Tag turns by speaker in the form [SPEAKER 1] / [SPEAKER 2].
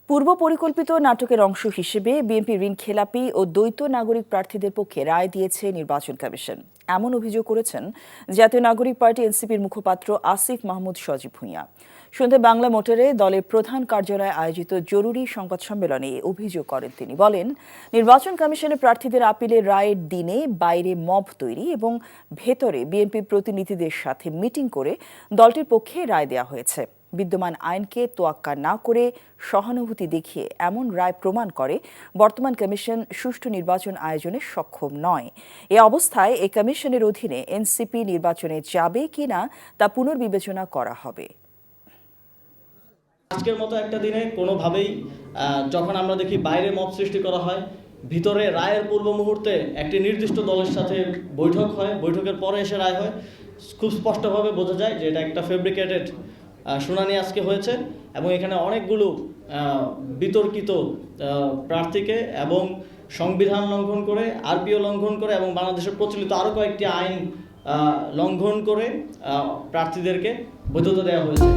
[SPEAKER 1] পূর্ব পরিকল্পিত নাটকের অংশ হিসেবে বিএনপি ঋণ খেলাপি ও দ্বৈত নাগরিক প্রার্থীদের পক্ষে রায় দিয়েছে নির্বাচন কমিশন। এমন অভিযোগ করেছেন জাতীয় নাগরিক পার্টি এনসিপির মুখপাত্র আসিফ মাহমুদ সজীব ভুঁইয়া। সন্ধ্যায় বাংলা মোটরে দলের প্রধান কার্যালয়ে আয়োজিত জরুরি সংবাদ সম্মেলনে অভিযোগ করেন তিনি। বলেন, নির্বাচন কমিশনের প্রার্থীদের আপিলের রায়ের দিনে বাইরে মব তৈরি এবং ভেতরে বিএনপি প্রতিনিধিদের সাথে মিটিং করে দলটির পক্ষে রায় দেওয়া হয়েছে। বিদ্যমান আইনকে তোয়াক্কা না করে সহানুভূতি দেখিয়ে এমন রায় প্রমাণ করে বর্তমান কমিশন সুষ্ঠু নির্বাচন আয়োজনে সক্ষম নয়। এ অবস্থায় এই কমিশনের অধীনে এনসিপি নির্বাচনে যাবে কিনা তা পুনর্বিবেচনা করা হবে।
[SPEAKER 2] আজকের মতো একটা দিনে কোনোভাবেই যখন আমরা দেখি বাইরে মব সৃষ্টি করা হয়, ভিতরে রায়ের পূর্ব মুহূর্তে একটি নির্দিষ্ট দলের সাথে বৈঠক হয়, বৈঠকের পরে এসে রায় হয়, খুব স্পষ্টভাবে বোঝা যায় যে এটা একটা ফেব্রিকেটেড শুনানি আজকে হয়েছে এবং এখানে অনেকগুলো বিতর্কিত প্রার্থীকে এবং সংবিধান লঙ্ঘন করে, আরপিও লঙ্ঘন করে এবং বাংলাদেশের প্রচলিত আরও কয়েকটি আইন লঙ্ঘন করে প্রার্থীদেরকে বৈধতা দেওয়া হয়েছে।